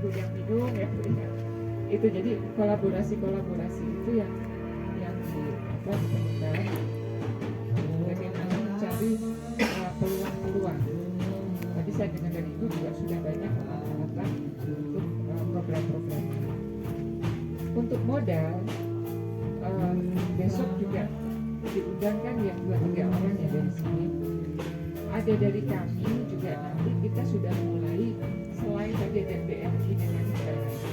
Bu yang minum ya Bu ya. Itu jadi kolaborasi itu yang ditemukan bagaimana mencari peluang-peluang. Tadi saya dengar dari Ibu juga sudah banyak alat-alat untuk program-program. Untuk modal besok juga diundangkan yang 2-3 orang ya dari sini. Ada dari kami juga, nanti kita sudah mulai selain tadi ada BRI dengan negaranya,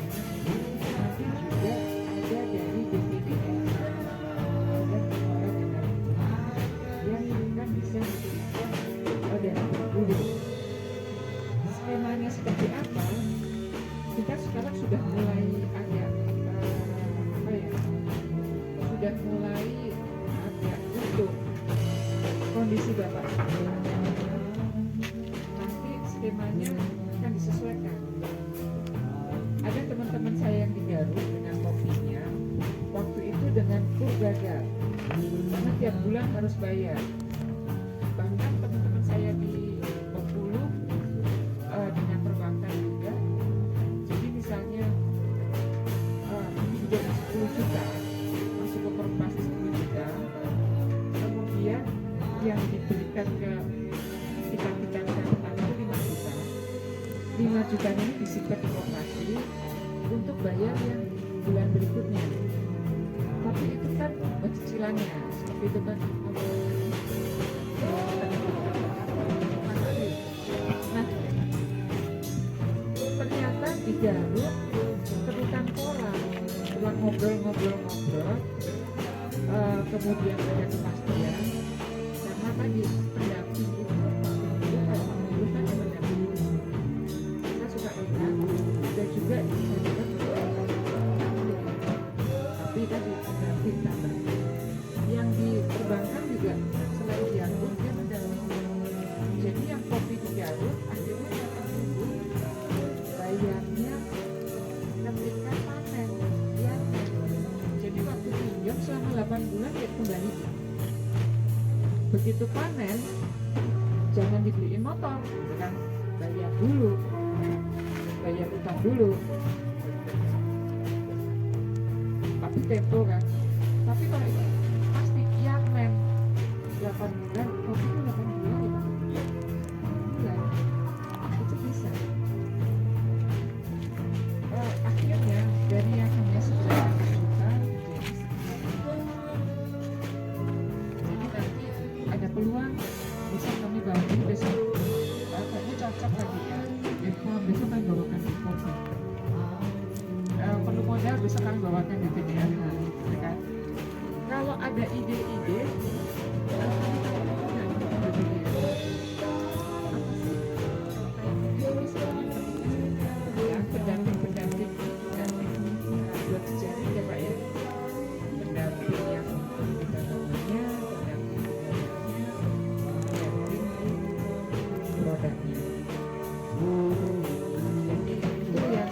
nanti juga ada dari BPDS, ada orang dengan yang kan bisa memberikan dana berguna. Skemanya seperti apa? Kita sekarang sudah mulai agak sudah mulai agak untuk kondisi Bapak. Nanti skemanya akan disesuaikan. Ada teman-teman saya yang di Garut dengan kopinya, waktu itu dengan kur gagal, karena tiap bulan harus bayar. Bahkan teman-teman saya di Bengkulu dengan perbankan juga. Jadi misalnya pinjam 10 juta, masuk ke korporasi 10 juta, kemudian yang diberikan ke kita catatan itu 5 juta. 5 juta ini disimpan di koperasi untuk bayar yang bulan berikutnya. Tapi itu kan cicilannya seperti itu kan. Nah, ternyata di Garut kedutan pola setelah ngobrol, kemudian ada kepastian karena tadi pendamping itu kalau menurutkan ya pendamping kita suka enak dan juga tapi tadi pendamping tambah yang di perbankan juga selain diangkut dia mendampingi. Jadi yang kopi di Garut akhirnya dapat dulu bayarnya ketika panen ya. Jadi waktu pinjam selama 8 bulan dia kembali. Begitu panen jangan dibeliin motor gitu kan, bayar dulu, bayar utang dulu, tapi tempo kan. Tapi kalau itu pasti men 8 bulan, kopi itu 8 bulan ya, 8 bulan itu bisa. Akhirnya dari yang hanya 900 juta jadi nanti ada peluang bisa kami bantu besok. Kayaknya cocok lagi ya. Besok kami bawakan di kopi. Perlu modal besok kami bawakan di PDH gitu kan. Kalau ada ide-ide pendamping buat sejarah ya Pak ya, pendamping yang kita namanya pendamping produknya. Jadi itu yang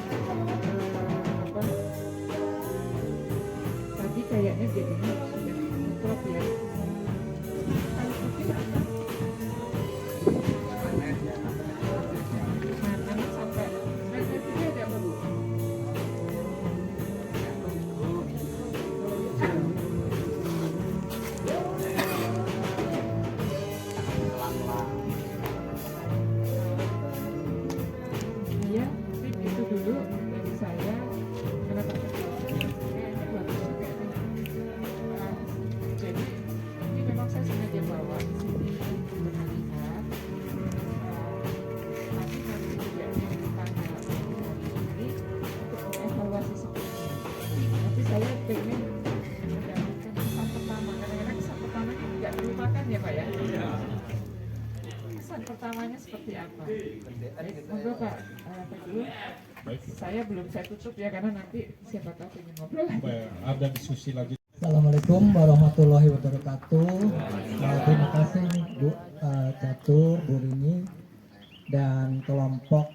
tadi kayaknya jadinya sudah klop ya. Kalau kopi apa? Mana sampai resepnya ada apa Bu? Iya, itu dulu dari saya. Kenapa? Kayaknya bagus juga ini. Jadi ini memang saya sengaja bawa di sini untuk melihat. Tapi nanti juga ditanya ini untuk mengevaluasi seperti ini. Tapi saya pengen mendapatkan kesan pertama. Kadang-kadang kesan pertama ini tidak terlupakan ya Pak ya. Kesan pertamanya seperti apa? Monggo Pak, dulu. Saya belum saya tutup ya karena nanti siapa tahu ingin ngobrol lagi. Ada diskusi lagi. Assalamualaikum warahmatullahi wabarakatuh. Terima kasih Bu Catur, Bu Rini dan kelompok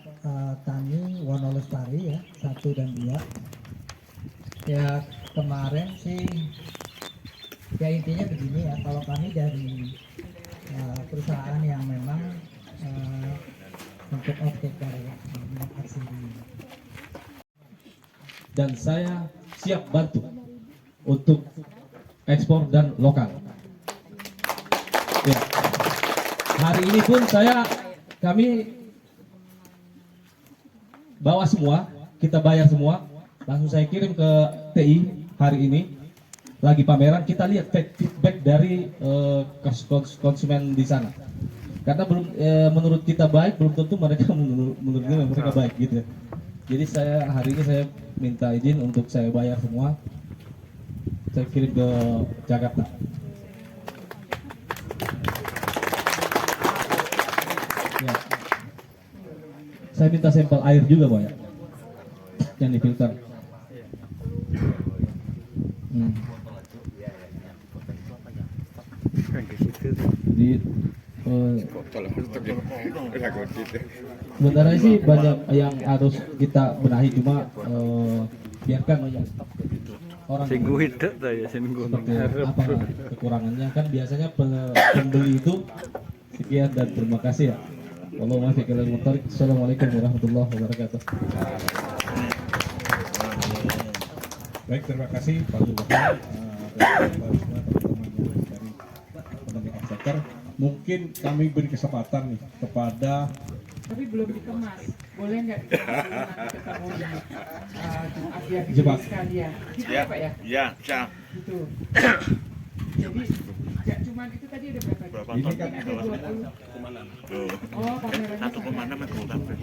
Tani Wonolestari ya 1 dan 2. Ya kemarin sih ya intinya begini ya, kalau kami dari perusahaan yang memang untuk off-taker ya, aksiri. dan saya siap bantu untuk ekspor dan lokal. Ya. Hari ini pun kami bawa semua, kita bayar semua, langsung saya kirim ke TI hari ini. Lagi pameran, kita lihat feedback dari konsumen di sana. Karena belum menurut kita baik, belum tentu mereka menurut mereka baik gitu. Jadi hari ini saya minta izin untuk saya bayar semua. Saya kirim ke Jakarta. Ya. Saya minta sampel air juga, Pak ya, yang difilter. Di sebenarnya sih banyak yang harus kita benahi, cuma biarkan orang seperti apa kekurangannya, kan biasanya pembeli itu. Sekian dan terima kasih ya. Assalamualaikum warahmatullahi wabarakatuh. Baik, terima kasih Pak Zulfan. Mungkin kami beri kesempatan nih kepada, Tapi belum dikemas. Boleh nggak dikemas dulu nanti ketemu di Jebak. sekalian? Gitu ya Pak ya? Iya, siap. Gitu. Jadi nggak cuma itu tadi ada berapa? Berapa Ini ton? kan Ada 20. Tuh. Oh, pamerannya 1,6 atau berapa?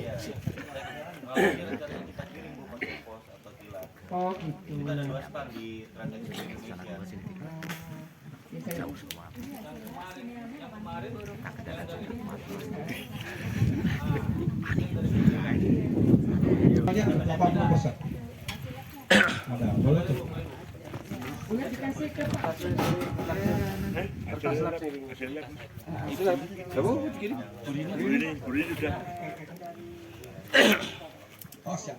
Oh gitu. Ada 2 stand di banyak 80%. Ada, boleh tuh. Boleh dikasih ke Pak. Buri sudah. Oh, siap.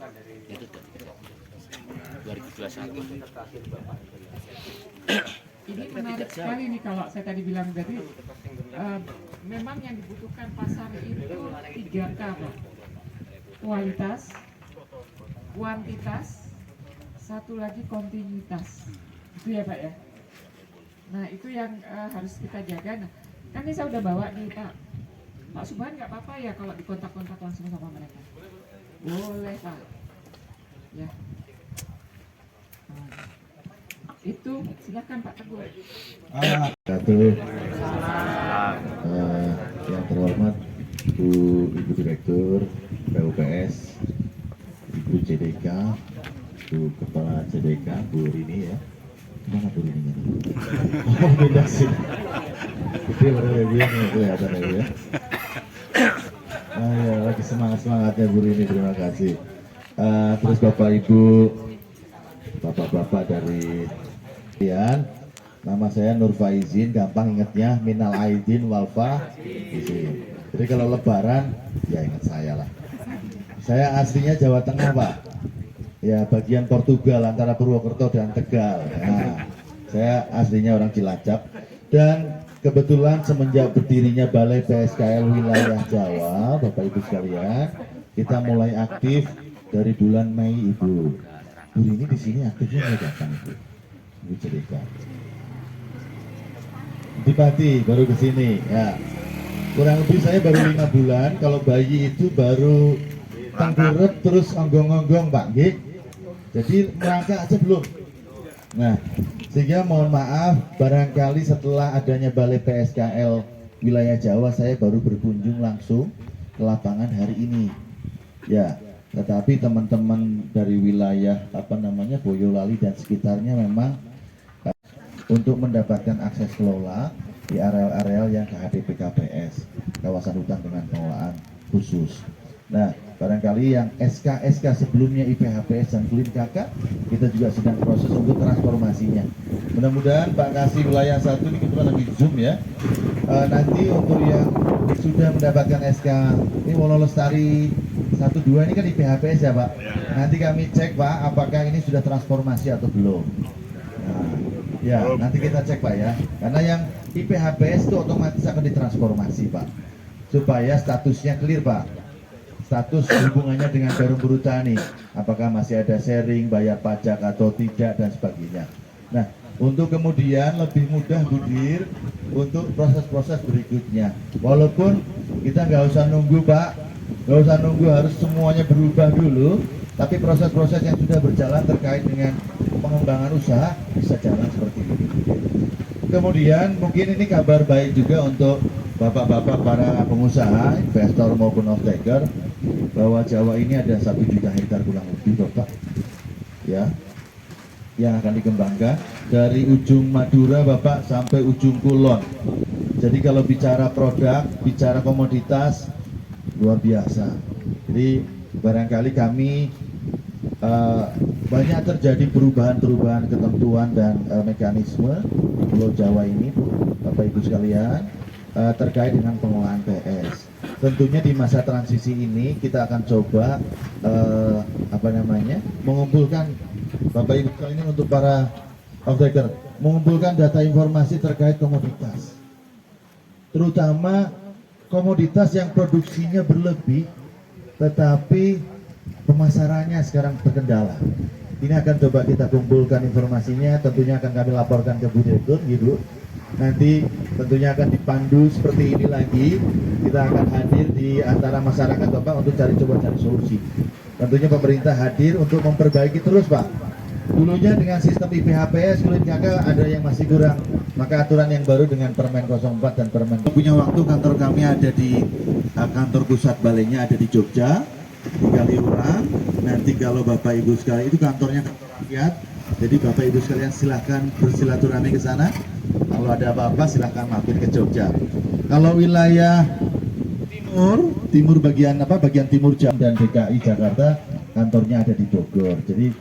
Ini menarik sekali nih kalau saya tadi bilang tadi. Memang yang dibutuhkan pasar itu 3K Pak. Kualitas, kuantitas, satu lagi kontinuitas. Itu ya Pak ya. Nah itu yang harus kita jaga. Nah, kan ini saya udah bawa nih Pak Subhan, nggak apa-apa ya kalau dikontak-kontak langsung sama mereka? Boleh Pak. Ya. Itu silakan Pak Teguh. Yang terhormat Ibu Direktur PUPS, Ibu CDK, Bu Kepala CDK, Bu Rini ya. Mana Bu Rini? Oh, beda sih. Itu baru dia nih kelihatan ya. Ya, lagi semangatnya Bu Rini, terima kasih. Terus Bapak Ibu, Bapak-bapak dari Dian, nama saya Nur Faizin, gampang ingatnya Minal Aidin Walfa izin. Jadi kalau lebaran ya ingat saya lah. Saya aslinya Jawa Tengah Pak, ya bagian Portugal antara Purwokerto dan Tegal. Nah, saya aslinya orang Cilacap dan kebetulan semenjak berdirinya Balai PSKL Wilayah Jawa, Bapak Ibu sekalian, kita mulai aktif dari bulan Mei Ibu. Bu ini di sini aktifnya mulai kapan Ibu? Ibu cerita. Di Pati baru ke sini ya. Kurang lebih saya baru 5 bulan. Kalau bayi itu baru tengkurep terus onggong-onggong Pak Nggih. Jadi merangkak aja belum. Nah, sehingga mohon maaf barangkali setelah adanya Balai PSKL Wilayah Jawa saya baru berkunjung langsung ke lapangan hari ini. Ya, tetapi teman-teman dari wilayah Boyolali dan sekitarnya memang untuk mendapatkan akses kelola di areal-areal yang KHDP KPS, kawasan hutan dengan pengelolaan khusus. Nah, barangkali yang SK sebelumnya IPHPS dan Kulin KK, kita juga sedang proses untuk transformasinya. Mudah-mudahan Pak Kasih wilayah 1 ini kebetulan lagi Zoom ya. Nanti untuk yang sudah mendapatkan SK, ini Wonolestari 1-2 ini kan IPHPS ya Pak. Nanti kami cek Pak, apakah ini sudah transformasi atau belum. Nah, ya, nanti kita cek Pak ya. Karena yang IPHPS itu otomatis akan ditransformasi Pak, supaya statusnya clear Pak. status hubungannya dengan Perum Buruh Tani, apakah masih ada sharing, bayar pajak atau tidak dan sebagainya. Nah, untuk kemudian lebih mudah Budir untuk proses-proses berikutnya. Walaupun kita nggak usah nunggu Pak, nggak usah nunggu harus semuanya berubah dulu, tapi proses-proses yang sudah berjalan terkait dengan pengembangan usaha bisa jalan seperti ini. Kemudian mungkin ini kabar baik juga untuk bapak-bapak para pengusaha, investor maupun off-taker, bahwa Jawa ini ada 1 juta hektar kurang lebih Bapak, ya, yang akan dikembangkan dari ujung Madura Bapak sampai ujung Kulon. Jadi kalau bicara produk, bicara komoditas, luar biasa. Jadi barangkali kami banyak terjadi perubahan-perubahan ketentuan dan mekanisme di Pulau Jawa ini, Bapak Ibu sekalian, terkait dengan pengelolaan PS. Tentunya di masa transisi ini kita akan coba mengumpulkan Bapak Ibu sekalian untuk para off-taker, mengumpulkan data informasi terkait komoditas, terutama komoditas yang produksinya berlebih tetapi pemasarannya sekarang terkendala. Ini akan coba kita kumpulkan informasinya, tentunya akan kami laporkan ke Bu Direktur, gitu. Nanti tentunya akan dipandu seperti ini lagi. Kita akan hadir di antara masyarakat Bapak untuk coba cari solusi. Tentunya pemerintah hadir untuk memperbaiki terus Pak. Dulunya dengan sistem IPHPS, kulit kakak ada yang masih kurang. Maka aturan yang baru dengan Permen 04 dan Permen. Punya waktu kantor kami ada di kantor pusat balainya ada di Jogja. Di Kaliurang. Nanti kalau Bapak Ibu sekalian itu kantornya kantor rakyat, jadi Bapak Ibu sekalian silahkan bersilaturahmi ke sana. Kalau ada apa-apa silahkan mampir ke Jogja. Kalau wilayah timur bagian timur Jawa dan DKI Jakarta, kantornya ada di Bogor. Jadi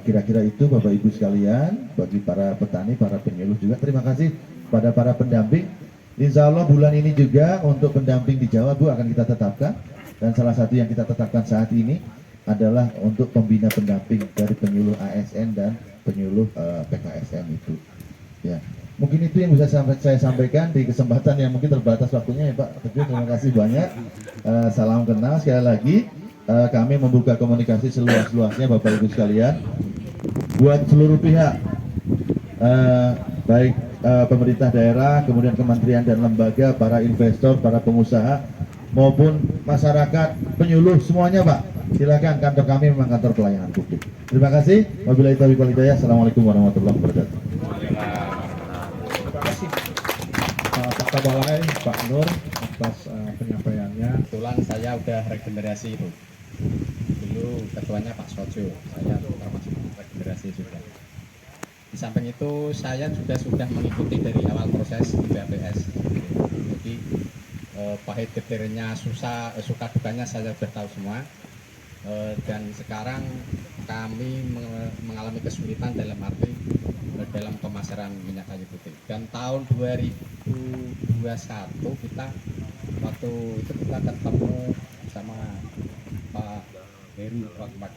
kira-kira itu Bapak Ibu sekalian, bagi para petani, para penyuluh juga terima kasih pada para pendamping. Insya Allah bulan ini juga untuk pendamping di Jawa Bu akan kita tetapkan. Dan salah satu yang kita tetapkan saat ini adalah untuk pembina pendamping dari penyuluh ASN dan penyuluh PKSM itu. Ya, mungkin itu yang bisa saya sampaikan di kesempatan yang mungkin terbatas waktunya ya Pak. Terima kasih banyak. Salam kenal sekali lagi. Kami membuka komunikasi seluas-luasnya Bapak Ibu sekalian buat seluruh pihak, baik pemerintah daerah, kemudian kementerian dan lembaga, para investor, para pengusaha maupun masyarakat, penyuluh semuanya Pak. Silakan, kantor kami memang kantor pelayanan publik. Terima kasih. Wabillahi taufiq wal hidayah. Assalamualaikum warahmatullahi wabarakatuh. Terima kasih Pak Kabalai, Pak Nur atas penyampaiannya. Kebetulan saya udah regenerasi itu. Dulu ketuanya Pak Sojo, saya termasuk regenerasi juga. Di samping itu saya juga sudah mengikuti dari awal proses di BPS. Jadi pahit getirnya, suka dukanya saya sudah tahu semua. Dan sekarang kami mengalami kesulitan dalam arti dalam pemasaran minyak kayu putih. Dan tahun 2021 kita waktu itu kita ketemu sama Pak Heru, Pak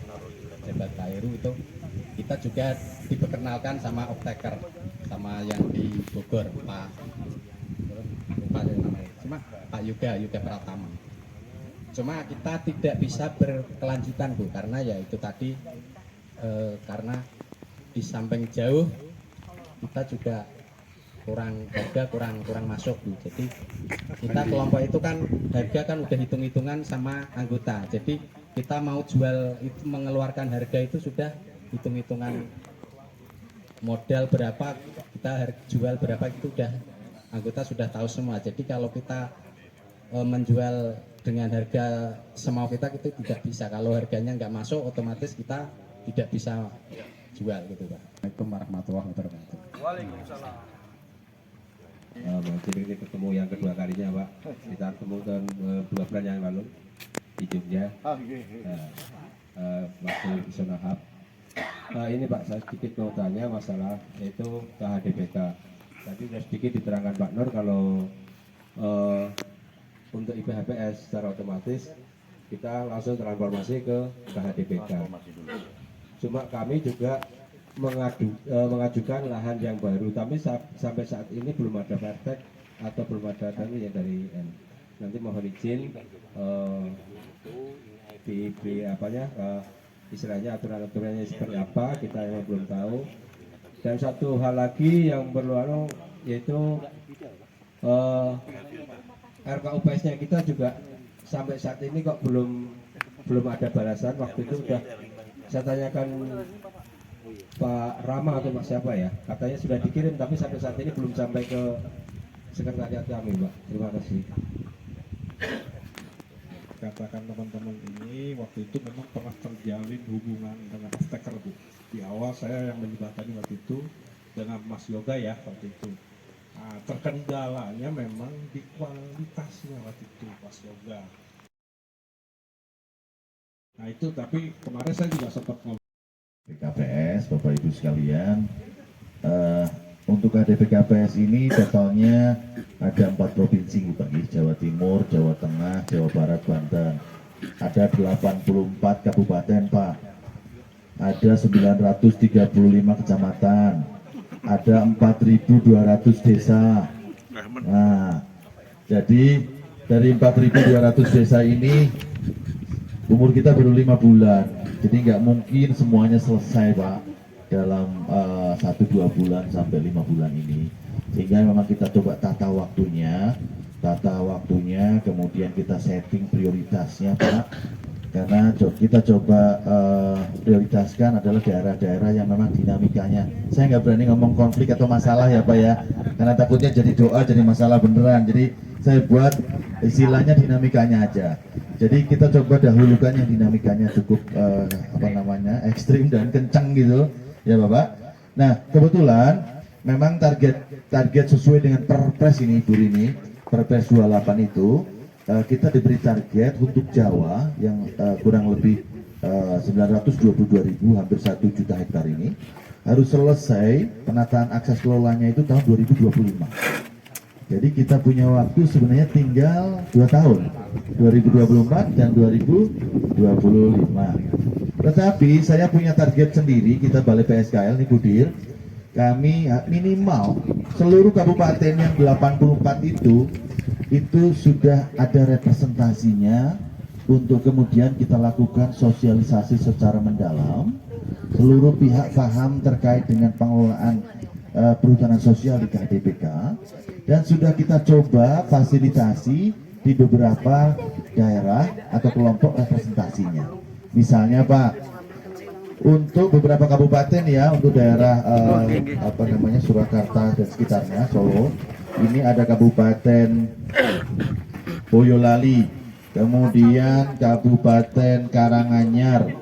Jabat Pak Heru itu kita juga diperkenalkan sama off-taker sama yang di Bogor Pak namanya. Cuma Pak Yuga Pratama. Cuma kita tidak bisa berkelanjutan Bu, karena ya itu tadi karena di samping jauh kita juga kurang masuk Bu. Jadi kita kelompok itu kan harga kan udah hitung-hitungan sama anggota. Jadi kita mau jual itu mengeluarkan harga itu sudah hitung-hitungan modal berapa, kita jual berapa itu udah anggota sudah tahu semua. Jadi kalau kita menjual dengan harga semau kita itu tidak bisa. Kalau harganya nggak masuk, otomatis kita tidak bisa jual gitu Pak. Assalamualaikum warahmatullahi wabarakatuh. Waalaikumsalam. Ini ketemu yang kedua kalinya Pak. Kita ketemu tahun 2 bulan yang lalu di Jogja. Waktu di Sonahab. Ini Pak, saya sedikit mau tanya masalah yaitu KHDPK. Tadi sudah sedikit diterangkan Pak Nur kalau untuk IPHPS secara otomatis kita langsung transformasi ke KHDPK. Cuma kami juga mengajukan lahan yang baru, tapi sampai saat ini belum ada pertek atau belum ada tadi yang dari nanti mohon izin diberi apanya istilahnya aturan-aturannya seperti apa, kita yang belum tahu. Dan satu hal lagi yang perlu yaitu RKUPS-nya kita juga sampai saat ini kok belum ada balasan. Waktu itu sudah saya tanyakan Pak Rama atau Pak siapa ya, katanya sudah dikirim tapi sampai saat ini belum sampai ke sekretariat kami, Pak. Terima kasih. Katakan teman-teman ini waktu itu memang pernah terjalin hubungan dengan staker Bu. Di awal saya yang menjembatani waktu itu dengan Mas Yoga ya waktu itu. Nah, terkendalanya memang di kualitasnya waktu itu Mas Yoga. Nah itu tapi kemarin saya juga sempat ngomong. KPS, Bapak Ibu sekalian, untuk KDPKPS ini totalnya ada 4 provinsi Pak, Jawa Timur, Jawa Tengah, Jawa Barat, Banten. Ada 84 kabupaten Pak, ada 935 kecamatan, ada 4.200 desa. Nah, jadi dari 4.200 desa ini umur kita baru 5 bulan, jadi nggak mungkin semuanya selesai Pak dalam 1-2 bulan sampai 5 bulan ini. Sehingga memang kita coba tata waktunya, kemudian kita setting prioritasnya Pak. Karena kita coba prioritaskan adalah daerah-daerah yang memang dinamikanya. Saya nggak berani ngomong konflik atau masalah ya Pak ya, karena takutnya jadi doa jadi masalah beneran. Jadi saya buat istilahnya dinamikanya aja. Jadi kita coba dahulukan yang dinamikanya cukup ekstrim dan kencang gitu ya Bapak. Nah kebetulan memang target sesuai dengan Perpres ini Bu Rini, Perpres 28 itu kita diberi target untuk Jawa yang kurang lebih 922.000, hampir 1 juta hektar ini harus selesai penataan akses kelolanya itu tahun 2025. Jadi kita punya waktu sebenarnya tinggal 2 tahun, 2024 dan 2025. Tetapi saya punya target sendiri, kita Balai PSKL nih Budir, kami minimal seluruh kabupaten yang 84 itu sudah ada representasinya untuk kemudian kita lakukan sosialisasi secara mendalam. Seluruh pihak paham terkait dengan pengelolaan perhutanan sosial di KDPK, dan sudah kita coba fasilitasi di beberapa daerah atau kelompok representasinya. Misalnya Pak, untuk beberapa kabupaten ya, untuk daerah Surakarta dan sekitarnya, Solo, ini ada Kabupaten Boyolali, kemudian Kabupaten Karanganyar,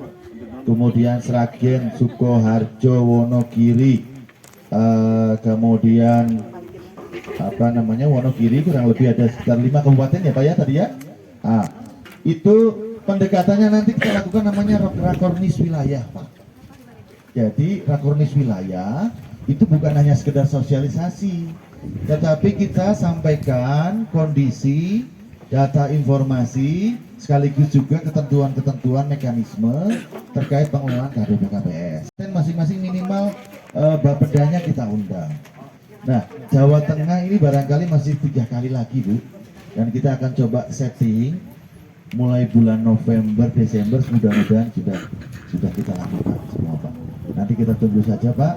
kemudian Sragen, Sukoharjo, Wonogiri, kemudian Wonogiri kurang lebih ada sekitar 5 kabupaten ya Pak ya tadi ya. Nah, itu pendekatannya nanti kita lakukan namanya rakornis wilayah Pak. Jadi rakornis wilayah itu bukan hanya sekedar sosialisasi, tetapi kita sampaikan kondisi, data informasi, sekaligus juga ketentuan-ketentuan mekanisme terkait pengelolaan KDPKPS. Dan masing-masing minimal bapedanya kita undang. Nah, Jawa Tengah ini barangkali masih 3 kali lagi Bu, dan kita akan coba setting mulai bulan November, Desember, mudah-mudahan sudah kita lakukan semua Pak. Nanti kita tunggu saja Pak.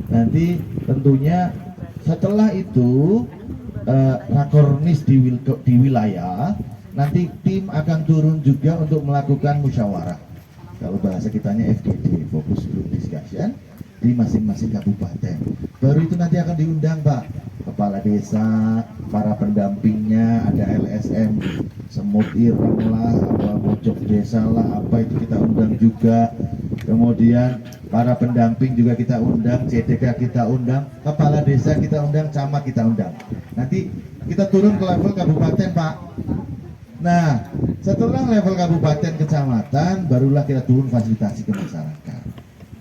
Nanti tentunya setelah itu rakornis di wilayah, nanti tim akan turun juga untuk melakukan musyawarah. Kalau bahasa kitanya FGD, Focus Group Discussion, di masing-masing kabupaten. Baru itu nanti akan diundang Pak, kepala desa, para pendampingnya, ada LSM, Semut Ireng lah, Pojok Desa lah, apa itu kita undang juga. Kemudian para pendamping juga kita undang, CDK kita undang, kepala desa kita undang, camat kita undang. Nanti kita turun ke level kabupaten Pak. Nah, setelah level kabupaten kecamatan, barulah kita turun fasilitasi ke masyarakat.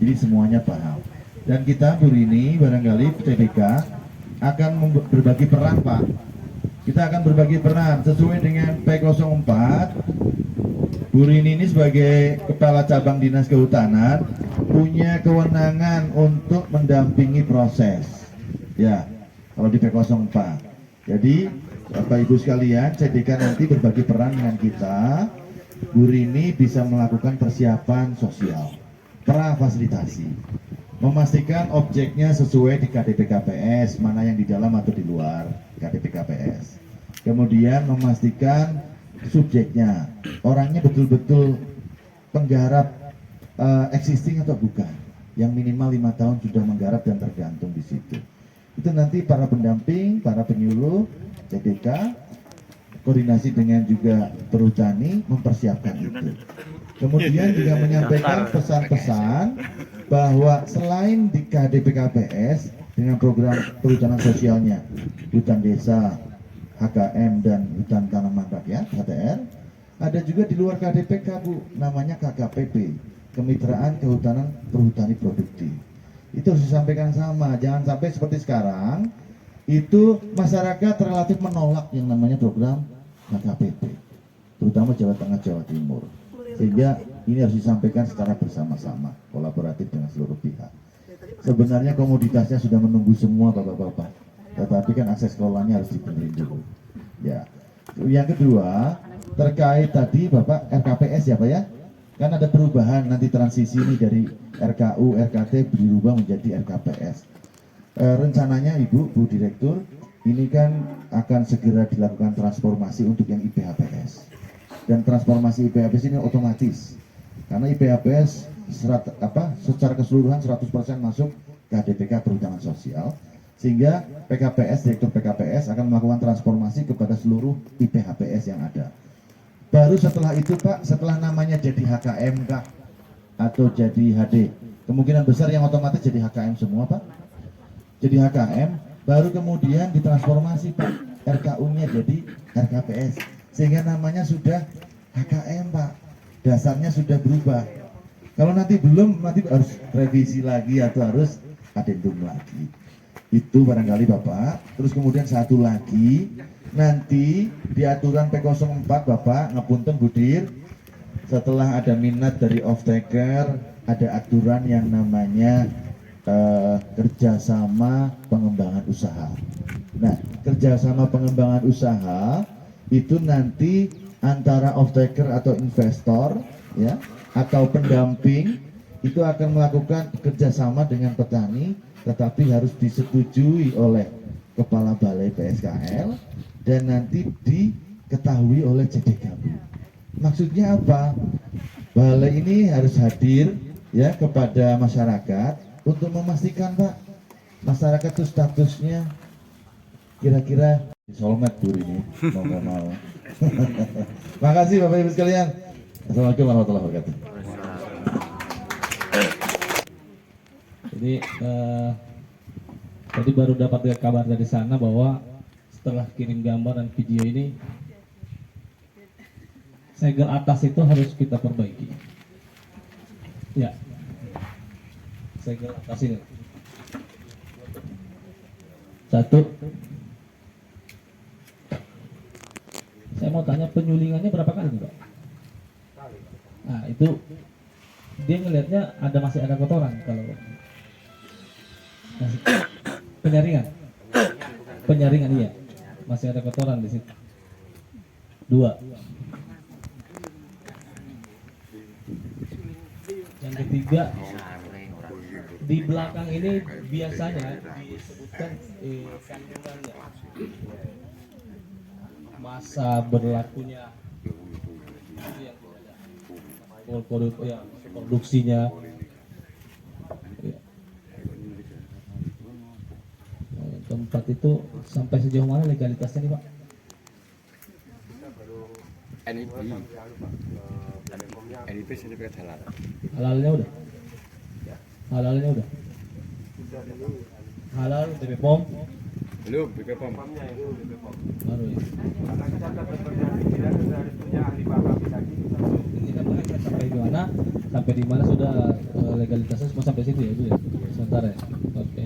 Jadi semuanya paham. Dan kita Bu Rini barangkali TBK akan berbagi peran Pak. Kita akan berbagi peran sesuai dengan P04. Bu Rini ini sebagai Kepala Cabang Dinas Kehutanan punya kewenangan untuk mendampingi proses. Ya, kalau di P04. Jadi Bapak Ibu sekalian, CDK nanti berbagi peran dengan kita Bu Rini bisa melakukan persiapan sosial, prafasilitasi, memastikan objeknya sesuai di KDP KPS, mana yang di dalam atau di luar KDP KPS. Kemudian memastikan subjeknya, orangnya betul-betul penggarap existing atau bukan, yang minimal 5 tahun sudah menggarap dan tergantung di situ. Itu nanti para pendamping, para penyuluh CDK koordinasi dengan juga perhutani mempersiapkan itu. Kemudian juga menyampaikan pesan-pesan bahwa selain di KDP KPS dengan program perhutanan sosialnya, hutan desa, HKM dan hutan tanaman rakyat (HTR), ada juga di luar KDPK Bu, namanya KKPP, Kemitraan Kehutanan Perhutani Produktif. Itu harus disampaikan sama, jangan sampai seperti sekarang itu masyarakat relatif menolak yang namanya program KKPP, terutama Jawa Tengah, Jawa Timur. Sehingga ini harus disampaikan secara bersama-sama, kolaboratif dengan seluruh pihak. Sebenarnya komoditasnya sudah menunggu semua Bapak-Bapak, tetapi kan akses kelolanya harus dibenerin dulu. Ya. Yang kedua, terkait tadi Bapak RKPS ya Pak ya, kan ada perubahan nanti transisi ini dari RKU, RKT berubah menjadi RKPS. Rencananya Ibu, Bu Direktur, ini kan akan segera dilakukan transformasi untuk yang IPHPS. Dan transformasi IPHPS ini otomatis, karena IPHPS secara keseluruhan 100% masuk ke KDPK Perhutanan Sosial, sehingga PKPS, Direktur PKPS akan melakukan transformasi kepada seluruh IPHPS yang ada. Baru setelah itu Pak, setelah namanya jadi HKM Kak, atau jadi HD, kemungkinan besar yang otomatis jadi HKM semua Pak. Jadi HKM, baru kemudian ditransformasi Pak, RKU-nya jadi RKPS, sehingga namanya sudah HKM Pak, dasarnya sudah berubah. Kalau nanti belum, nanti harus revisi lagi atau harus adendum lagi. Itu barangkali Bapak. Terus kemudian satu lagi, nanti di aturan P04 Bapak, ngapunten Budir, setelah ada minat dari off-taker, ada aturan yang namanya kerjasama pengembangan usaha. Nah, kerjasama pengembangan usaha itu nanti antara off-taker atau investor, ya, atau pendamping itu akan melakukan kerjasama dengan petani, tetapi harus disetujui oleh Kepala Balai PSKL dan nanti diketahui oleh CDKB. Maksudnya apa? Balai ini harus hadir ya kepada masyarakat untuk memastikan Pak, masyarakat itu statusnya kira-kira solmet Bu ini mau nggak mau. Makasih Bapak Ibu sekalian. Assalamualaikum warahmatullahi wabarakatuh. Jadi tadi baru dapat kabar dari sana bahwa setelah kirim gambar dan video ini, segel atas itu harus kita perbaiki. Ya, segel atas ini. Satu. Saya mau tanya penyulingannya berapa kali nih, Pak? Nah, itu dia ngelihatnya masih ada kotoran kalau penyaringan iya, masih ada kotoran di situ. Dua. Yang ketiga, di belakang ini biasanya disebutkan kandungannya, masa berlakunya, produksinya. Tempat itu sampai sejauh mana legalitasnya nih Pak? NIP sertifikat halal. Halalnya udah? Halalnya udah? Halal BP POM? Belum, BP POM. Baru ya? Ini kan sampai di mana? Sampai di mana sudah legalitasnya semua sampai situ ya Bu ya? Sementara ya? Oke.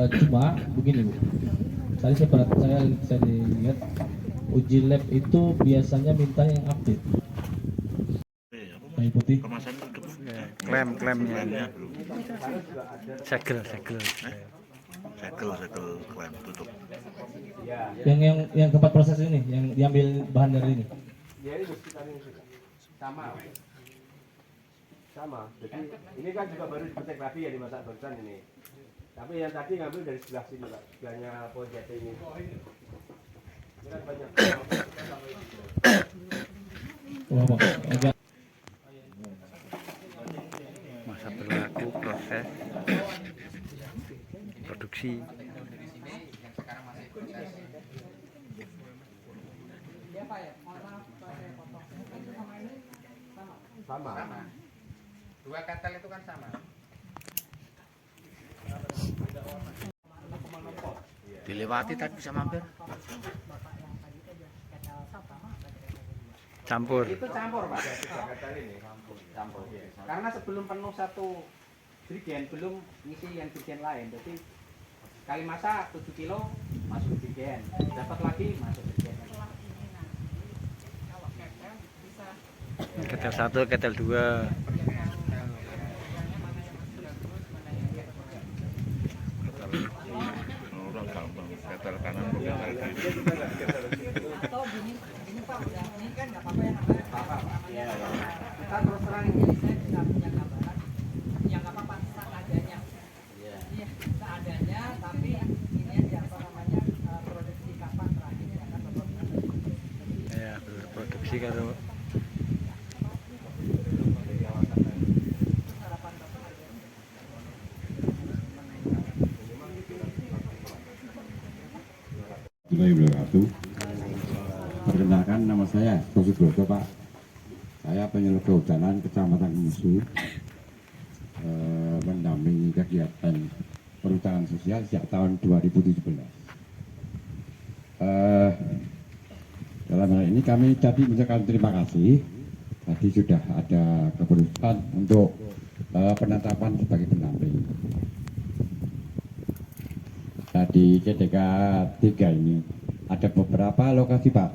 Cuma begini Bu, tadi saya lihat uji lab itu biasanya minta yang update. Kayu putih. Kemasan itu Klaimnya. Segel. segel keren tutup. Yang keempat proses ini, yang diambil bahan dari ini. Ya ini sekitar ini juga. Sama. Jadi ini kan juga baru dipetik lagi ya dimasak barusan ini. Tapi yang tadi ngambil dari sebelah sini Pak, sebelahnya pohon jati ini. Ini kan banyak. Wah, Pak. Agak Masa berlaku proses produksi. Sama. Dua ketel itu kan sama. Dilewati tadi bisa mampir. Campur. Itu campur Pak. Ketel ini campur. Karena sebelum penuh satu jerigen belum ngisi yang jerigen lain. Jadi kali masak 7 kilo masuk jerigen, dapat lagi masuk jerigen. Ketel 1, ketel 2. Orang gampang, ketel kanan, ketel kiri. Atau gini Pak, udah ini kan nggak apa-apa ya namanya. Kita terus terang ini. Jadi saya bisa punya gambaran yang nggak apa-apa seadanya. Iya, seadanya, tapi ini aja apa namanya produksi kapan terakhir ya kan Bapak. Ya, produksi kalau Perkenalkan, nama saya Tosu Broto Pak. Saya penyuluh kehutanan Kecamatan Musu, mendampingi kegiatan perhutanan sosial sejak tahun 2017. Dalam hal ini kami tadi mengucapkan terima kasih. Tadi sudah ada keputusan untuk penetapan sebagai pendamping. Di CDK 3 ini ada beberapa lokasi Pak.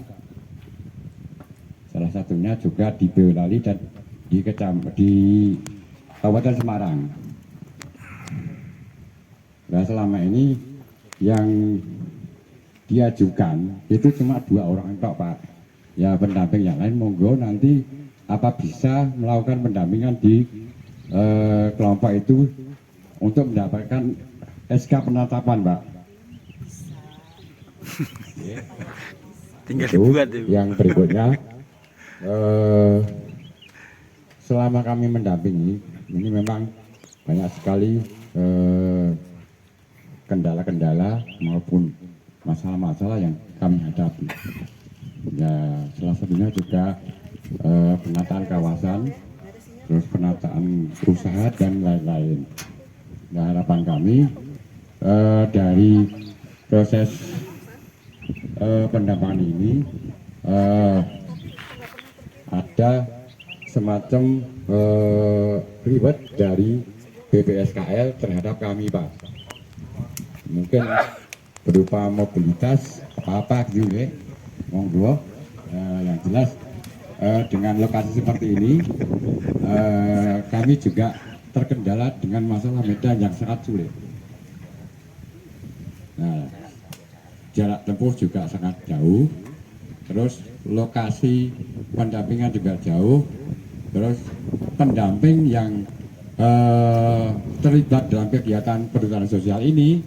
Salah satunya juga di Boyolali dan di Kabupaten Semarang. Nah selama ini yang diajukan itu cuma 2 orang tok Pak. Ya pendamping yang lain monggo nanti apa bisa melakukan pendampingan di kelompok itu untuk mendapatkan SK penetapan Pak. tinggal dibuat itu. Yang berikutnya, selama kami mendampingi, ini memang banyak sekali kendala-kendala maupun masalah-masalah yang kami hadapi. Ya, salah satunya juga penataan kawasan, terus penataan usaha dan lain-lain. Nah, harapan kami dari proses pendampingan ini ada semacam reward dari BPSKL terhadap kami Pak. Mungkin berupa mobilitas apa-apa gitu ya, monggo. Yang jelas dengan lokasi seperti ini kami juga terkendala dengan masalah medan yang sangat sulit. Nah, jarak tempuh juga sangat jauh, terus lokasi pendampingan juga jauh, terus pendamping yang terlibat dalam kegiatan perhutanan sosial ini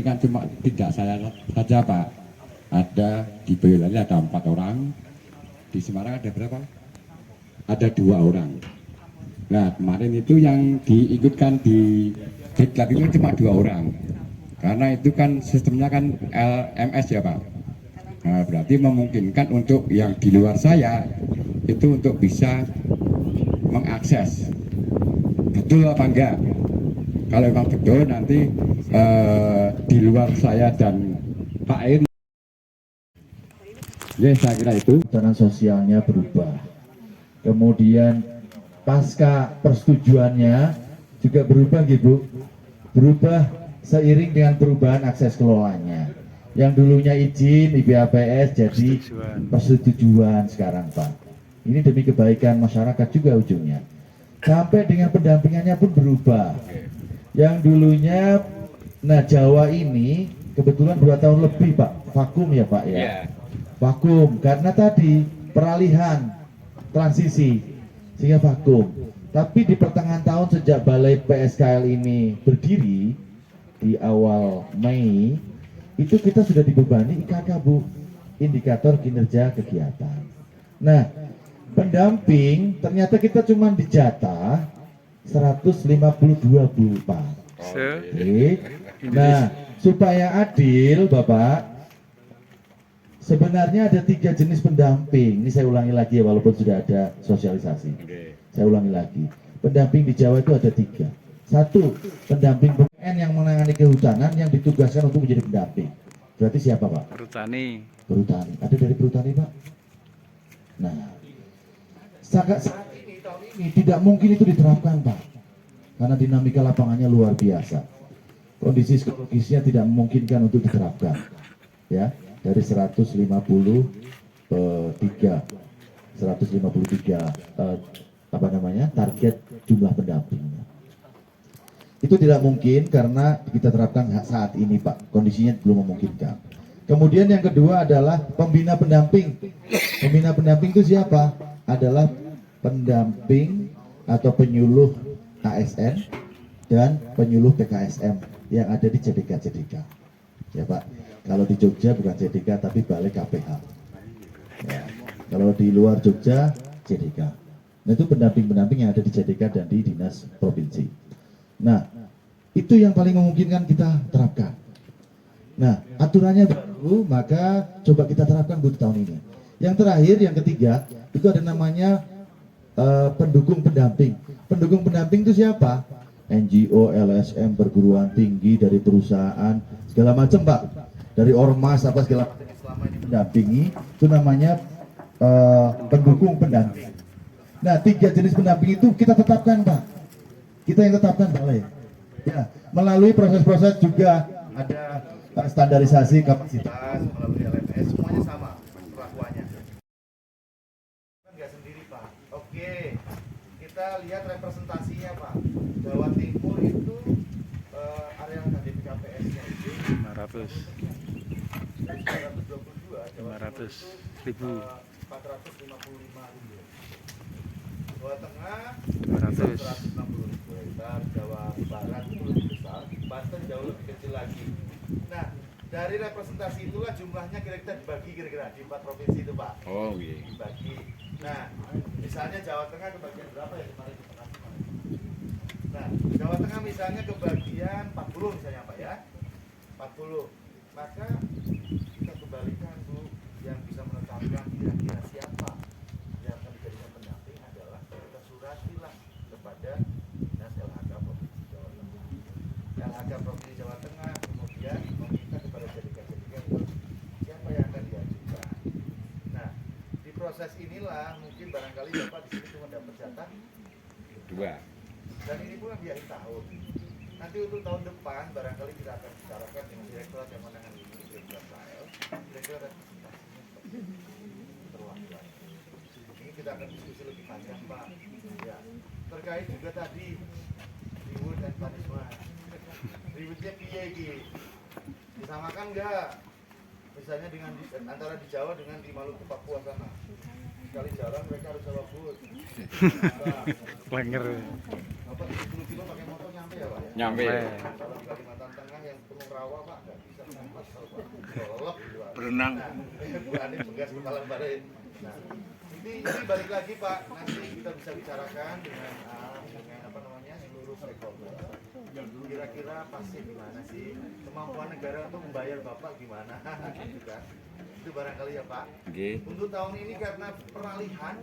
kan cuma tidak saya saja Pak. Ada di Boyolali ada 4 orang, di Semarang ada berapa? Ada 2 orang. Nah kemarin itu yang diikutkan di Diklat itu cuma 2 orang. Karena itu kan sistemnya kan LMS ya Pak. Nah, berarti memungkinkan untuk yang di luar saya itu untuk bisa mengakses. Betul apa enggak? Kalau memang betul nanti di luar saya dan Pak Ain. Ya saya kira itu. Perhutanan sosialnya berubah. Kemudian pasca persetujuannya juga berubah gitu. Berubah seiring dengan perubahan akses kelolanya. Yang dulunya izin IPAPS jadi persetujuan sekarang Pak. Ini demi kebaikan masyarakat juga ujungnya. Sampai dengan pendampingannya pun berubah. Yang dulunya Nah Jawa ini kebetulan 2 tahun lebih Pak vakum ya Pak ya. Vakum karena tadi peralihan transisi sehingga vakum. Tapi di pertengahan tahun sejak Balai PSKL ini berdiri di awal Mei itu kita sudah dibebani IKK Bu, indikator kinerja kegiatan. Nah pendamping ternyata kita cuma dijatah 152 Bu Pak. Oke. Nah supaya adil Bapak, sebenarnya ada 3 jenis pendamping. Ini saya ulangi lagi ya walaupun sudah ada sosialisasi. Saya ulangi lagi. Pendamping di Jawa itu ada 3. 1, pendamping BPN yang menangani kehutanan yang ditugaskan untuk menjadi pendamping. Berarti siapa Pak? Perhutani. Perhutani. Ada dari perhutani Pak? Nah, saat ini tahun ini tidak mungkin itu diterapkan Pak. Karena dinamika lapangannya luar biasa. Kondisi psikologisnya tidak memungkinkan untuk diterapkan. Ya, dari 153 target jumlah pendampingnya. Itu tidak mungkin karena kita terapkan saat ini Pak, kondisinya belum memungkinkan. Kemudian yang kedua adalah pembina pendamping. Pembina pendamping itu siapa? Adalah pendamping atau penyuluh ASN dan penyuluh PKSM yang ada di CDK. Ya Pak, kalau di Jogja bukan CDK tapi Balai KPH. Ya. Kalau di luar Jogja, CDK. Nah itu pendamping-pendamping yang ada di CDK dan di dinas provinsi. Nah itu yang paling memungkinkan kita terapkan. Nah aturannya baru, maka coba kita terapkan buat tahun ini. Yang terakhir, yang ketiga, itu ada namanya pendukung pendamping. Pendukung pendamping itu siapa? NGO, LSM, perguruan tinggi, dari perusahaan, segala macam Pak. Dari ormas, apa segala macam yang selama ini mendampingi, itu namanya pendukung pendamping. Nah 3 jenis pendamping itu kita tetapkan Pak. Kita yang tetapkan Balai. Ya, melalui proses-proses juga ada standarisasi kapasitas, melalui LMS, semuanya sama perlakuannya. Enggak sendiri Pak. Oke, kita lihat representasinya Pak. Jawa Timur itu area KDPKPS-nya itu 500. 500.000. 455.000. Jawa Tengah 200. 160.000 hektar, Jawa Barat itu lebih besar, Banten jauh lebih kecil lagi. Nah, dari representasi itulah jumlahnya kira-kira dibagi kira-kira di 4 provinsi itu Pak. Oh iya. Dibagi. Nah, misalnya Jawa Tengah kebagian berapa ya kemarin? Nah, Jawa Tengah misalnya kebagian 40 misalnya Pak ya. 40. Maka kita kembalikan Bu, yang bisa menetapkan kira-kira siapa yang akan dijadikan pendamping adalah kita suratilah kepada Dinas LHK Provinsi Jawa Tengah. LHK Provinsi Jawa Tengah kemudian meminta kepada JDK itu siapa yang akan diajukan. Nah, di proses inilah mungkin barangkali Bapak di sini cuma dapat jatah 2. Dan ini pun di akhir tahun. Nanti untuk tahun depan barangkali kita akan bicarakan dengan direktorat yang menangani ini, direktorat KL, kira-kira representasinya perwakilan. Ini kita akan diskusi lebih panjang Pak. Ya, terkait juga tadi reward dan punishment. Rewardnya piye iki? Disamakan nggak? Misalnya dengan antara di Jawa dengan di Maluku Papua sana. Sekali jalan mereka harus sewa bus. Lenger. Apa 10 kilo pakai motor nyampe ya Pak? Nyampe. Kalau di Kalimantan Tengah yang penuh rawa Pak nggak bisa nafas kalau Pak. Golok gitu Pak. Berenang. Bu Ani tugas kepala balai. Nah, ini balik lagi Pak. Nanti kita bisa bicarakan dengan apa namanya seluruh stakeholder. Kira-kira pasti gimana sih kemampuan negara untuk membayar Bapak gimana? Gitu kan? Itu barangkali ya Pak. Okay. Untuk tahun ini karena peralihan,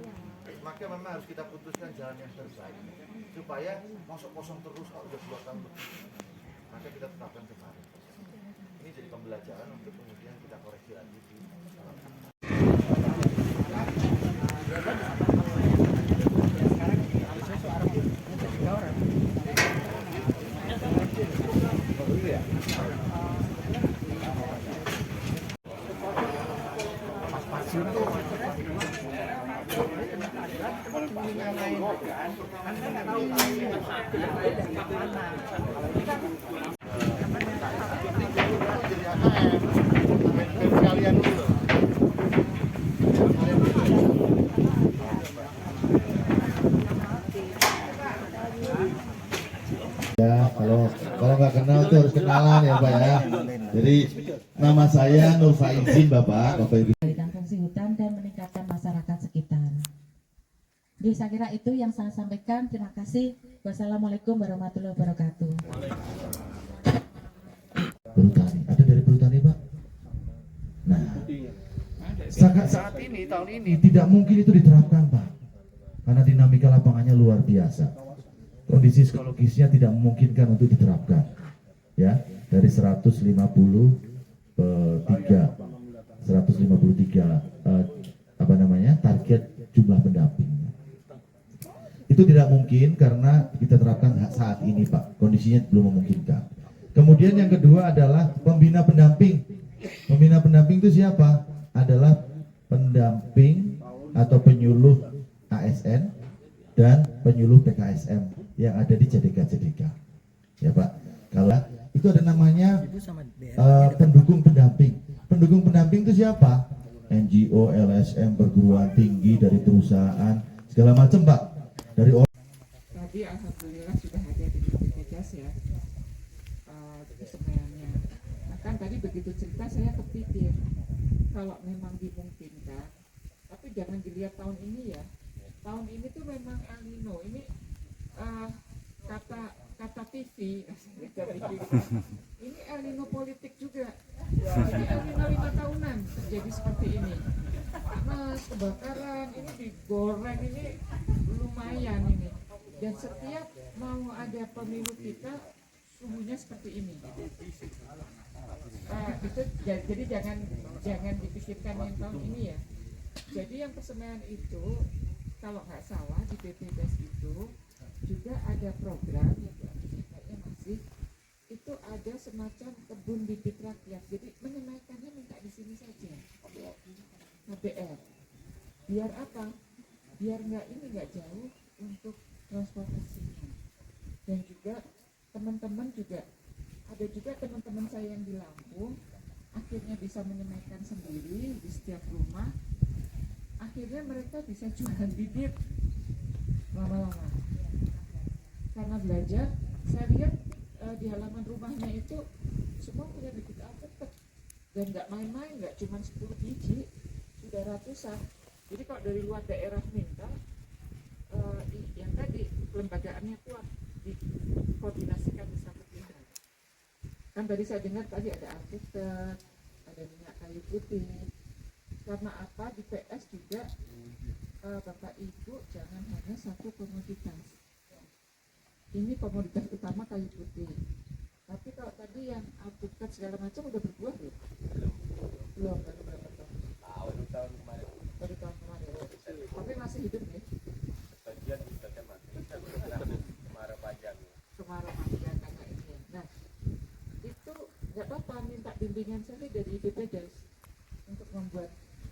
maka memang harus kita putuskan jalan yang terbaik supaya masuk kosong terus udah 2 tahun lebih. Maka kita tetapkan kemarin. Ini jadi pembelajaran untuk kemudian kita koreksi lagi di Ya, kalau nggak kenal tuh harus kenalan ya Pak ya. Jadi nama saya Nur Faizin Bapak Ibu. Memberikan fungsi hutan dan meningkatkan masyarakat sekitar. Jadi saya kira itu yang saya sampaikan. Terima kasih. Wassalamualaikum warahmatullahi wabarakatuh. Perhutani, ada dari perhutani Pak. Nah, saat ini tahun ini tidak mungkin itu diterapkan Pak, karena dinamika lapangannya luar biasa. Kondisi psikologisnya tidak memungkinkan untuk diterapkan. Ya, dari 153 target jumlah pendamping. Itu tidak mungkin karena kita terapkan saat ini Pak, kondisinya belum memungkinkan. Kemudian yang kedua adalah pembina pendamping. Pembina pendamping itu siapa? Adalah pendamping atau penyuluh ASN dan penyuluh PKSM yang ada di CDK. Ya Pak, kalau itu ada namanya pendukung pendamping. Pendukung pendamping itu siapa? NGO, LSM, perguruan tinggi dari perusahaan, segala macam Pak. Dari tadi alhamdulillah sudah ada di BPJS ya kesemuanya. Nah, kan tadi begitu cerita saya kepikir kalau memang dimungkinkan, tapi jangan dilihat tahun ini ya. Tahun ini tuh memang El Nino. Ini kata TV. Ini El Nino politik juga. Jadi El Nino 5 tahunan terjadi seperti ini. Panas, kebakaran, ini digoreng, ini lumayan ini. Dan setiap mau ada pemilu kita suhunya seperti ini. Itu jadi jangan dipikirkan yang tahun ini ya. Jadi yang persemaian itu kalau nggak salah di BPJS itu juga ada program yang kayaknya masih itu ada semacam kebun bibit rakyat. Jadi menyenangkannya minta di sini saja. KBR. Biar apa? Biar nggak jauh untuk transportasinya. Dan juga teman-teman juga ada juga teman-teman saya yang di Lampung akhirnya bisa menyenangkan sendiri di setiap rumah. Akhirnya mereka bisa jualan bibit lama-lama. Karena belajar, saya lihat di halaman rumahnya itu semua punya bibit alpukat dan nggak main-main, nggak cuma 10 biji, sudah ratusan. Jadi kalau dari luar daerah minta, yang tadi kelembagaannya kuat, dikoordinasikan bisa berpindah. Kan tadi saya dengar tadi ada alpukat, ada minyak kayu putih. Karena apa? Di PS juga Bapak Ibu jangan hanya satu komoditas. Ini komoditas utama kayu putih. Tapi kalau tadi yang alpukat segala macam udah berbuah belum? Belum, baru berapa tahun? Tahun kemarin. Baru tahun kemarin. Tapi masih hidup ya? Sebagian mati. Kemarau panjang karena ini. Nah, itu nggak apa-apa minta bimbingan saja dari BPJS untuk membuat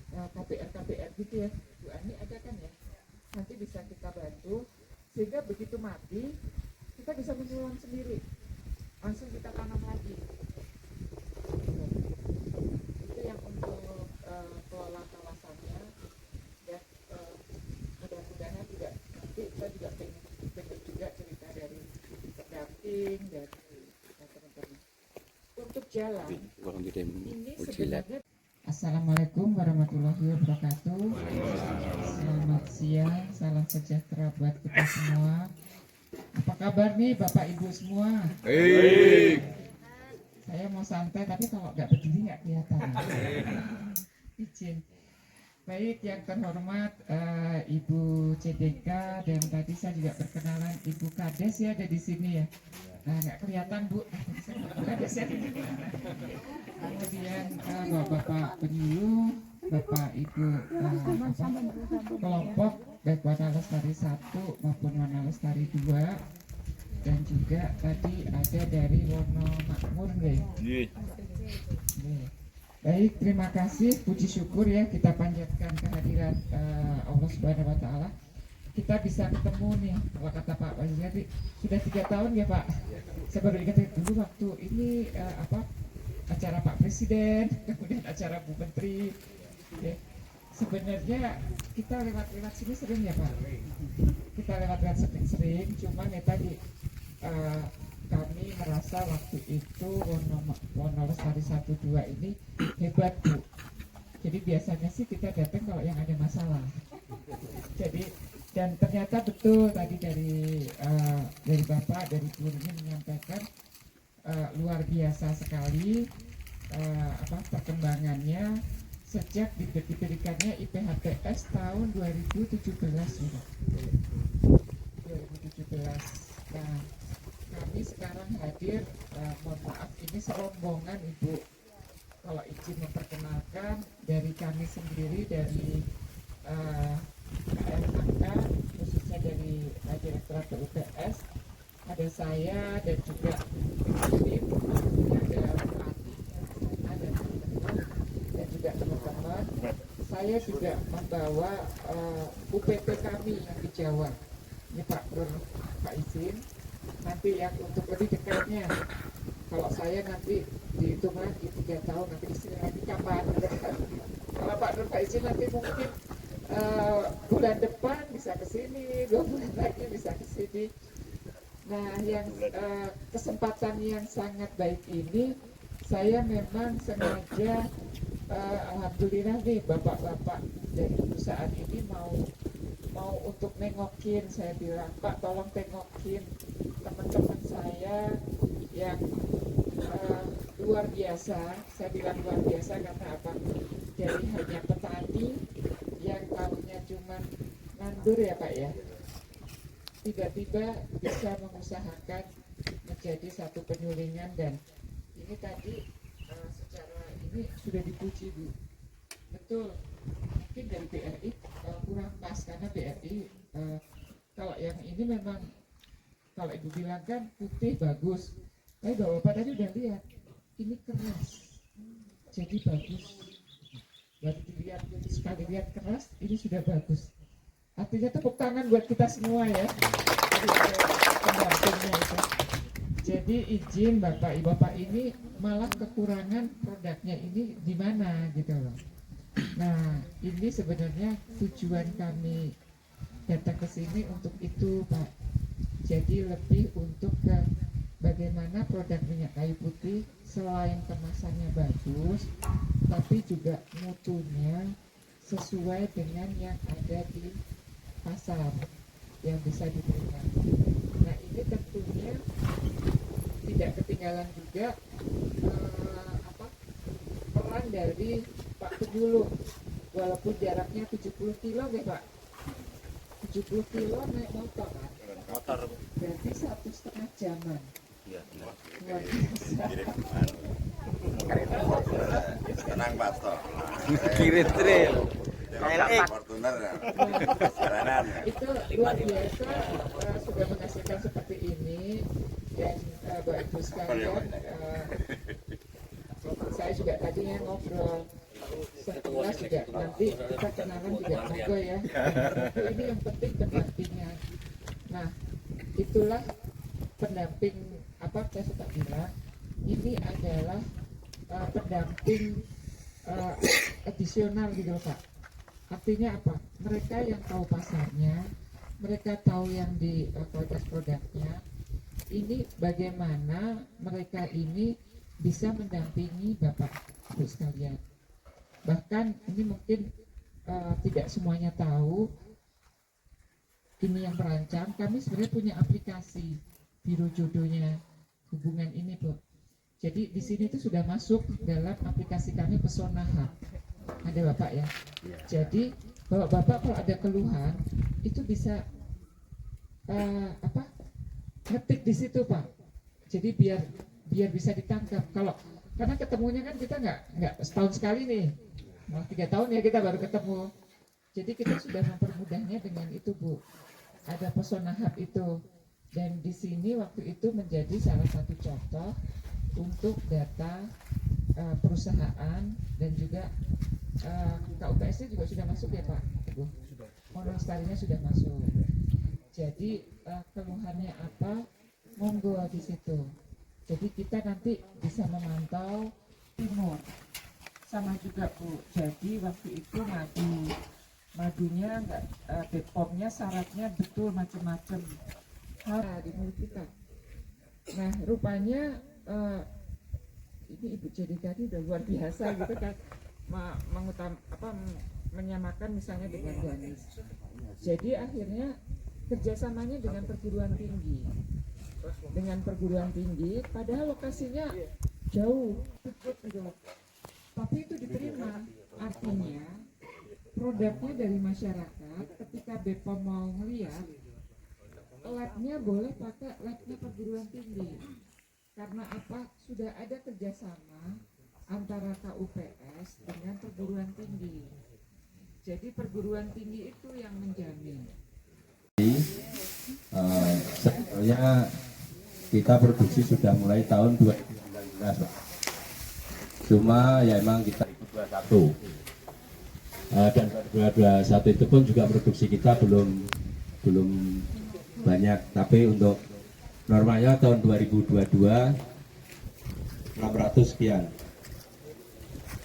KPR gitu ya. Bu Ani ada kan ya? Nanti bisa kita bantu sehingga begitu mati kita bisa menyulam sendiri, langsung kita tanam lagi. Itu yang untuk kelola kawasannya. Dan mudah-mudahan juga nanti kita juga pengen juga cerita dari pendamping dari teman-teman. Untuk jalan ini sebenarnya. Assalamualaikum warahmatullahi wabarakatuh. Selamat siang, salam sejahtera buat kita semua. Apa kabar nih Bapak Ibu semua? Baik. Saya mau santai tapi kalau nggak berdiri nggak kelihatan. Izin. Baik, yang terhormat Ibu CDK dan tadi saya juga perkenalan Ibu Kades ya ada di sini ya. Nah nggak kelihatan Bu. Kades ya. Kemudian Bapak penyuluh, Bapak Ibu kelompok baik Wana Lestari 1 maupun Wana Lestari 2 dan juga tadi ada dari Wono Makmur nih. Baik, terima kasih, puji syukur ya kita panjatkan kehadiran Allah Subhanahu Wa Taala. Kita bisa ketemu nih, kalau kata Pak Waziri sudah 3 tahun ya Pak. Saya baru ingat dulu waktu ini acara Pak Presiden, kemudian acara Bu Menteri. Ya. Sebenarnya kita lewat-lewat sini sering ya Pak. Kita lewat-lewat sering, cuman ya tadi kami merasa waktu itu Wonolestari 1-2 ini hebat Bu. Jadi biasanya sih kita datang kalau yang ada masalah. Jadi dan ternyata betul tadi dari Bapak, dari Bu ini menyampaikan luar biasa sekali perkembangannya sejak diberikannya IPHTS tahun 2017 ya. 2017. Nah, kami sekarang hadir, mohon maaf ini serombongan Ibu. Kalau izin memperkenalkan dari kami sendiri dari KMHK, khususnya dari Direktorat PUPS, ada saya dan juga tim, ada Pati, ada teman-teman dan juga teman-teman. Saya juga membawa UPT kami yang di Jawa. Ini Pak izin. Nanti yang untuk lebih dekatnya, kalau saya nanti dihitung lagi 3 tahun, nanti istilah lagi kapan. Kalau Pak Nur Pak izin nanti mungkin bulan depan bisa ke sini, 2 bulan lagi bisa ke sini. Nah, yang kesempatan yang sangat baik ini, saya memang sengaja, alhamdulillah nih bapak-bapak dari perusahaan ini mau untuk nengokin. Saya bilang, Pak tolong tengokin teman-teman saya yang luar biasa. Saya bilang luar biasa karena apa? Dari hanya petani yang tahunya cuma nandur ya Pak ya, tiba-tiba bisa mengusahakan menjadi satu penyulingan. Dan ini tadi secara ini sudah dipuji Bu. Betul, mungkin dari BRI kurang pas karena BRI kalau yang ini memang kalau Ibu bilang kan putih bagus, tapi Bapak tadi udah lihat ini keras, jadi bagus. Baru dilihat, sekali lihat keras, ini sudah bagus. Artinya tepuk tangan buat kita semua ya. Jadi izin Bapak Ibu, Bapak ini malah kekurangan produknya ini di mana gitu loh. Nah, ini sebenarnya tujuan kami datang ke sini untuk itu Pak. Jadi lebih untuk ke bagaimana produk minyak kayu putih selain kemasannya bagus, tapi juga mutunya sesuai dengan yang ada di pasar yang bisa diberikan. Nah, ini tentunya tidak ketinggalan juga peran dari Pak Pegulung. Walaupun jaraknya 70 kilo ya Pak, 70 kilo naik motor kan? Berarti 1,5 jaman. Luar biasa. Tenang Pak Sto. Kiri trail. Itu luar biasa, sudah menghasilkan seperti ini. Dan Bapak Ibu sekalian, saya juga tadinya ngobrol setelah juga nanti kita kenalan juga monggo ya. Ini yang penting pendampingan. Nah, itulah pendamping saya suka bilang ini adalah pendamping adisional gitu Pak. Artinya apa? Mereka yang tahu pasarnya, mereka tahu yang di kualitas produknya. Ini bagaimana mereka ini bisa mendampingi Bapak Ibu sekalian. Bahkan ini mungkin tidak semuanya tahu. Ini yang merancang, kami sebenarnya punya aplikasi Biro Jodohnya hubungan ini Bu. Jadi di sini itu sudah masuk dalam aplikasi kami Pesona Hub. Ada Bapak ya. Jadi Bapak kalau ada keluhan itu bisa ngetik di situ Pak. Jadi biar bisa ditangkap. Karena ketemunya kan kita nggak setahun sekali nih, malah 3 tahun ya kita baru ketemu. Jadi kita sudah mempermudahnya dengan itu Bu. Ada Pesona Hub itu, dan di sini waktu itu menjadi salah satu contoh untuk data perusahaan dan juga KUPS juga sudah masuk ya Pak. Wonolestarinya sudah masuk. Jadi keluhannya apa, monggo di situ. Jadi kita nanti bisa memantau Timur. Sama juga Bu, jadi waktu itu madunya enggak, BPOM-nya syaratnya betul macam-macam di mulut kita. Nah rupanya ini Ibu jadi tadi udah luar biasa gitu kan, menyamakan misalnya dengan Ganis. Jadi akhirnya kerjasamanya dengan perguruan tinggi, padahal lokasinya jauh, gitu. Tapi itu diterima, artinya produknya dari masyarakat. Ketika BPOM mau melihat, labnya boleh pakai labnya perguruan tinggi. Karena apa? Sudah ada kerjasama antara KUPS dengan perguruan tinggi. Jadi perguruan tinggi itu yang menjamin. Sebenarnya kita produksi sudah mulai tahun 2019, Pak. Cuma ya emang kita ikut 21. Dan 2021 itu pun juga produksi kita belum banyak. Tapi untuk normalnya tahun 2022 600 sekian.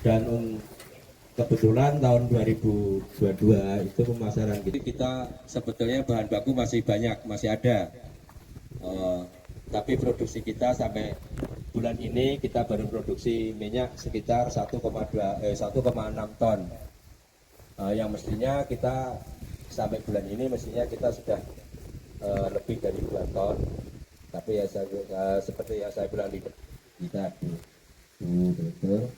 Dan kebetulan tahun 2022 itu pemasaran kita sebetulnya bahan baku masih banyak, masih ada. Tapi produksi kita sampai bulan ini kita baru produksi minyak sekitar 1,6 ton. Yang mestinya kita sampai bulan ini mestinya kita sudah lebih dari 2 ton. Tapi ya seperti yang saya bilang kita betul.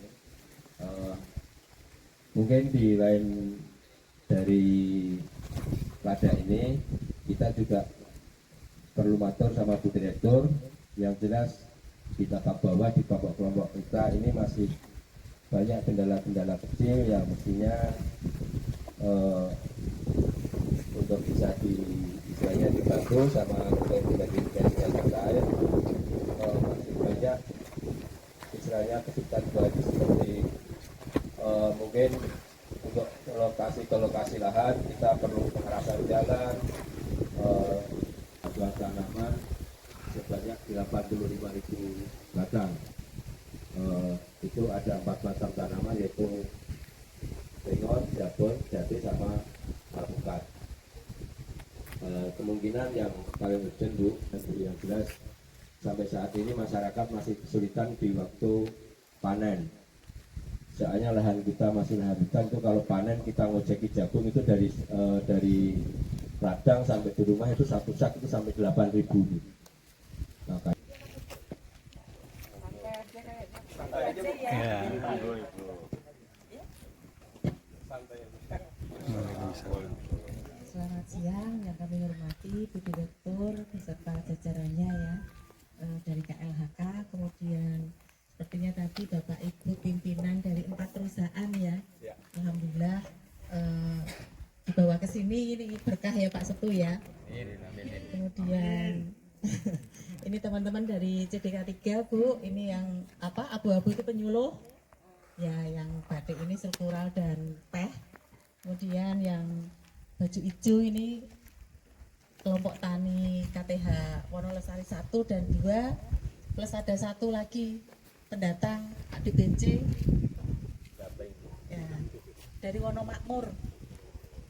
Mungkin di lain dari pada ini kita juga perlu matur sama Bu Direktur. Yang jelas di tapak bawah, di kelompok kita ini masih banyak kendala-kendala kecil yang mestinya untuk bisa istilahnya dibantu sama dari yang lain. Masih banyak istilahnya kesulitan bagi seperti mungkin untuk lokasi lahan kita perlu pengerasan jalan, buat tanaman sebanyak 85.000 batang. Itu ada 4 macam tanaman yaitu ringon, jabon, jati sama alpukat. Kemungkinan yang paling urgent Bu, yang jelas sampai saat ini masyarakat masih kesulitan di waktu panen. Soalnya lahan kita masih lahan hutan, itu kalau panen kita ngojeki jagung itu dari ladang sampai di rumah itu satu sak itu sampai 8.000. Maka Selamat siang yang kami hormati Bu Direktur beserta jajarannya ya, dari KLHK, kemudian sepertinya tadi Bapak Ibu pimpinan dari 4 perusahaan ya. Alhamdulillah dibawa ke sini, ini berkah ya Pak Setu ya. Kemudian ini teman-teman dari CDK 3 Bu, ini yang abu-abu itu penyuluh ya, yang batik ini struktural dan peh. Kemudian yang baju hijau ini kelompok tani KTH Wonolestari 1 dan 2, plus ada 1 lagi pendatang ADBC ya, dari Wonomakmur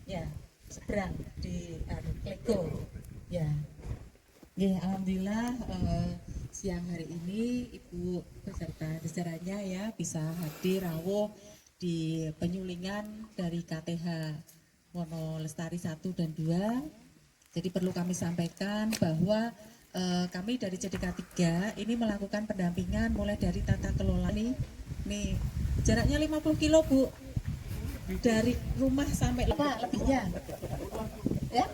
ya, seberang di Klego ya. Ya, alhamdulillah siang hari ini Ibu beserta jajarannya ya bisa hadir rawuh di penyulingan dari KTH Wonolestari 1 dan 2. Jadi perlu kami sampaikan bahwa kami dari CDK 3 ini melakukan pendampingan mulai dari tata kelola nih jaraknya 50 kilo Bu, dari rumah sampai lebihnya ya.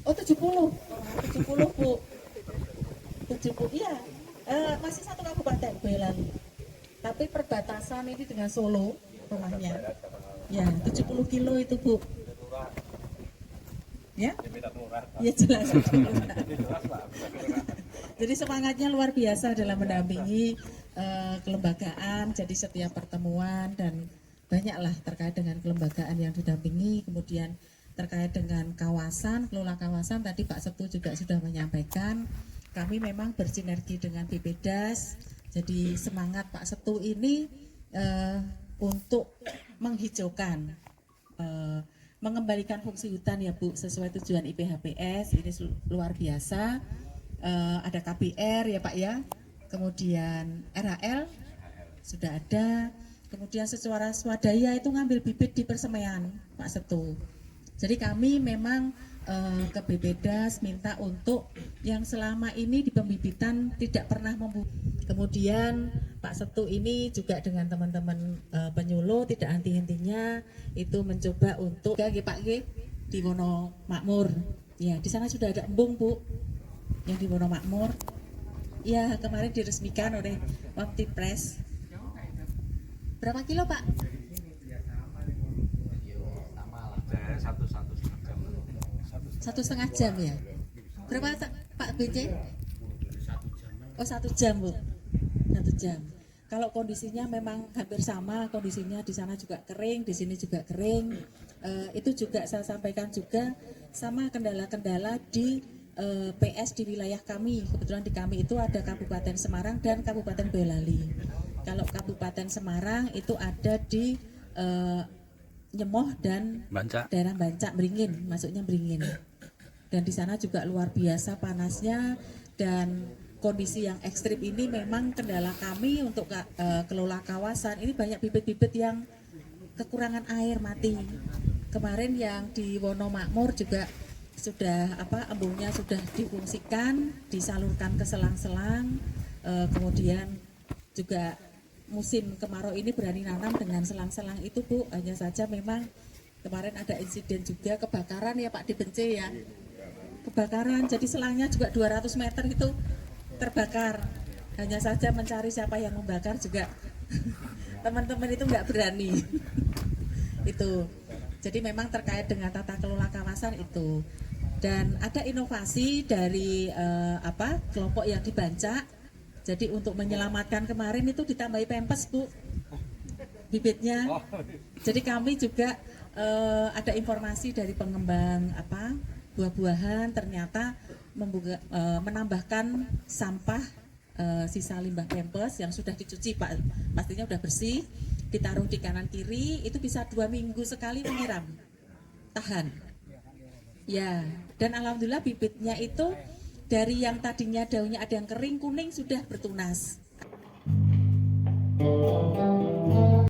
Oh 70 Bu, 70 iya, masih satu kabupaten Boyolali, tapi perbatasan ini dengan Solo rumahnya ya. 70 kilo itu Bu ya, ya jelas. Jadi semangatnya luar biasa dalam mendampingi kelembagaan. Jadi setiap pertemuan dan banyaklah terkait dengan kelembagaan yang didampingi. Kemudian terkait dengan kawasan, kelola kawasan, tadi Pak Setu juga sudah menyampaikan, kami memang bersinergi dengan BPDAS, Jadi semangat Pak Setu ini untuk menghijaukan, mengembalikan fungsi hutan ya Bu sesuai tujuan IPHPS ini luar biasa. Ada KPR ya Pak ya, kemudian RHL sudah ada, kemudian secara swadaya itu ngambil bibit di persemaian Pak Setu. Jadi kami memang ke BPDAS minta untuk yang selama ini di pembibitan tidak pernah kemudian Pak Setu ini juga dengan teman-teman penyuluh tidak henti-hentinya itu mencoba untuk Pak G di Wono Makmur ya, di sana sudah ada embung Bu yang di Wono Makmur ya, kemarin diresmikan oleh Waptipres. Berapa kilo Pak? Satu setengah jam ya. Berapa Pak BC? Oh 1 jam Bu. 1 jam. Kalau kondisinya memang hampir sama, kondisinya di sana juga kering, di sini juga kering. Itu juga saya sampaikan juga sama kendala-kendala di PS di wilayah kami. Kebetulan di kami itu ada Kabupaten Semarang dan Kabupaten Boyolali. Kalau Kabupaten Semarang itu ada di Nyemoh dan daerah Bancak, Beringin, masuknya Beringin. Dan di sana juga luar biasa panasnya dan kondisi yang ekstrim ini memang kendala kami untuk kelola kawasan. Ini banyak bibit-bibit yang kekurangan air mati. Kemarin yang di Wono Makmur juga sudah embungnya sudah difungsikan, disalurkan ke selang-selang. Kemudian juga musim kemarau ini berani nanam dengan selang-selang itu Bu. Hanya saja memang kemarin ada insiden juga kebakaran ya Pak di Bence ya. Kebakaran, jadi selangnya juga 200 meter itu terbakar. Hanya saja mencari siapa yang membakar juga teman-teman itu nggak berani. Itu. Jadi memang terkait dengan tata kelola kawasan itu. Dan ada inovasi dari kelompok yang di Bancak. Jadi untuk menyelamatkan kemarin itu ditambahi pempes Bu bibitnya. Jadi kami juga ada informasi dari pengembang buah-buahan ternyata menambahkan sampah sisa limbah pempes yang sudah dicuci Pak, pastinya sudah bersih, ditaruh di kanan kiri, itu bisa 2 minggu sekali menyiram, tahan ya. Dan alhamdulillah bibitnya itu dari yang tadinya daunnya ada yang kering kuning sudah bertunas.